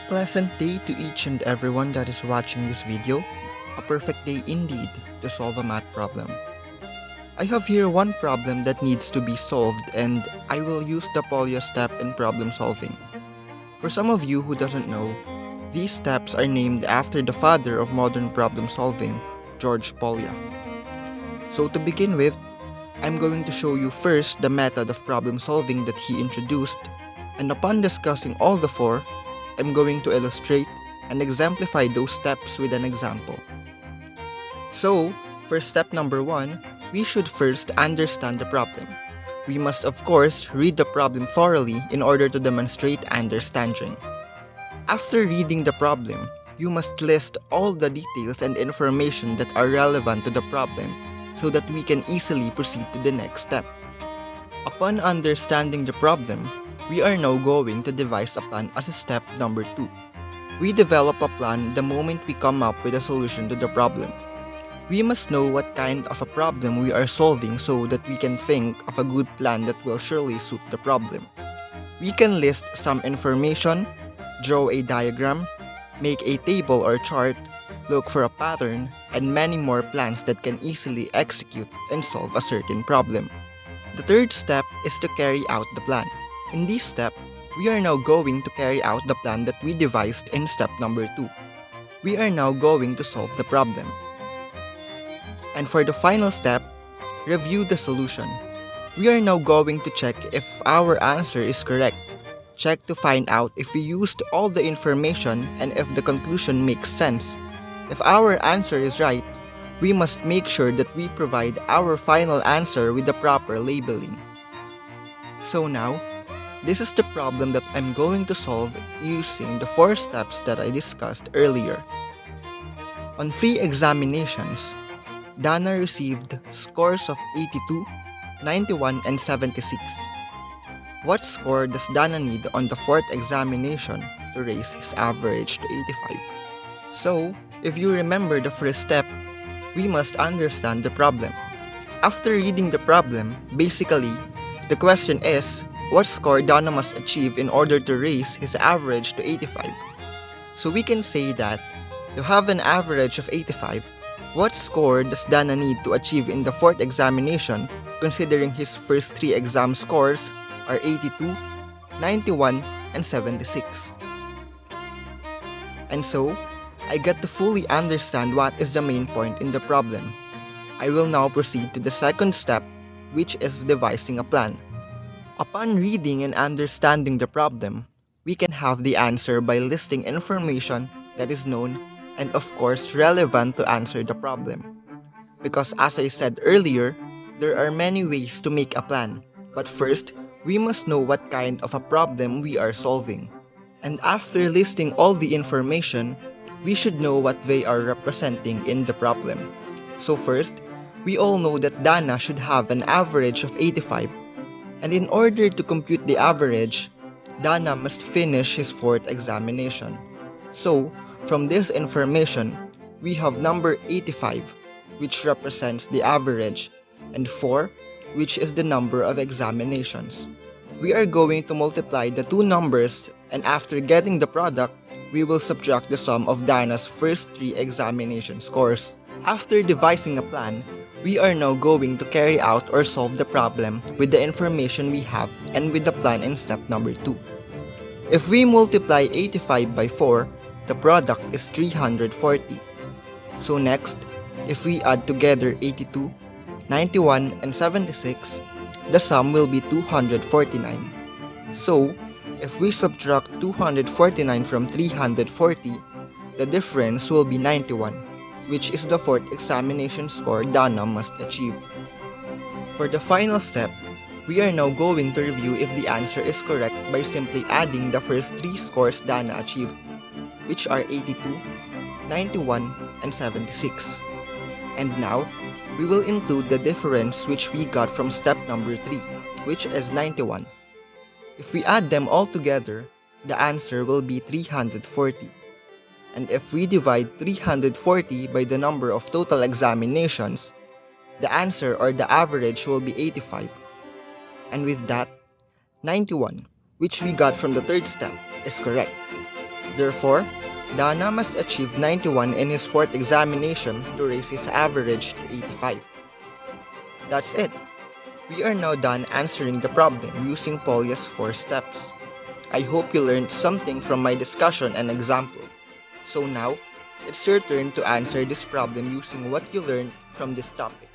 pleasant day to each and everyone that is watching this video. A perfect day indeed to solve a math problem. I have here one problem that needs to be solved and I will use the POLYA'S step in problem solving. For some of you who doesn't know, these steps are named after the father of modern problem solving, George Polya. So to begin with, I'm going to show you first the method of problem solving that he introduced, and upon discussing all the four, I'm going to illustrate and exemplify those steps with an example. So, for step number 1, we should first understand the problem. We must of course read the problem thoroughly in order to demonstrate understanding. After reading the problem, you must list all the details and information that are relevant to the problem so that we can easily proceed to the next step. Upon understanding the problem, we are now going to devise a plan as a step number 2. We develop a plan the moment we come up with a solution to the problem. We must know what kind of a problem we are solving so that we can think of a good plan that will surely suit the problem. We can list some information, draw a diagram, make a table or chart, look for a pattern, and many more plans that can easily execute and solve a certain problem. The third step is to carry out the plan. In this step, we are now going to carry out the plan that we devised in step number 2. We are now going to solve the problem. And for the final step, review the solution. We are now going to check if our answer is correct. Check to find out if we used all the information and if the conclusion makes sense. If our answer is right, we must make sure that we provide our final answer with the proper labeling. So now, this is the problem that I'm going to solve using the 4 steps that I discussed earlier. On 3 examinations, Dana received scores of 82, 91, and 76. What score does Dana need on the 4th examination to raise his average to 85? So, if you remember the first step, we must understand the problem. After reading the problem, basically, the question is, what score Dana must achieve in order to raise his average to 85? So we can say that, to have an average of 85, what score does Dana need to achieve in the 4th examination, considering his first 3 exam scores are 82, 91, and 76? And so, I get to fully understand what is the main point in the problem. I will now proceed to the second step, which is devising a plan. Upon reading and understanding the problem, we can have the answer by listing information that is known and of course relevant to answer the problem. Because as I said earlier, there are many ways to make a plan, but first, we must know what kind of a problem we are solving. And after listing all the information, we should know what they are representing in the problem. So first, we all know that Dana should have an average of 85. And in order to compute the average, Dana must finish his 4th examination. So, from this information, we have number 85, which represents the average, and 4, which is the number of examinations. We are going to multiply the 2 numbers, and after getting the product, we will subtract the sum of Dana's first 3 examination scores. After devising a plan, we are now going to carry out or solve the problem with the information we have and with the plan in step number 2. If we multiply 85 by 4, the product is 340. So next, if we add together 82, 91, and 76, the sum will be 249. So, if we subtract 249 from 340, the difference will be 91, which is the 4th examination score Dana must achieve. For the final step, we are now going to review if the answer is correct by simply adding the first 3 scores Dana achieved, which are 82, 91, and 76. And now, we will include the difference which we got from step number 3, which is 91. If we add them all together, the answer will be 340. And if we divide 340 by the number of total examinations, the answer or the average will be 85. And with that, 91, which we got from the 3rd step, is correct. Therefore, Dana must achieve 91 in his fourth examination to raise his average to 85. That's it. We are now done answering the problem using POLYA'S 4 steps. I hope you learned something from my discussion and example. So now, it's your turn to answer this problem using what you learned from this topic.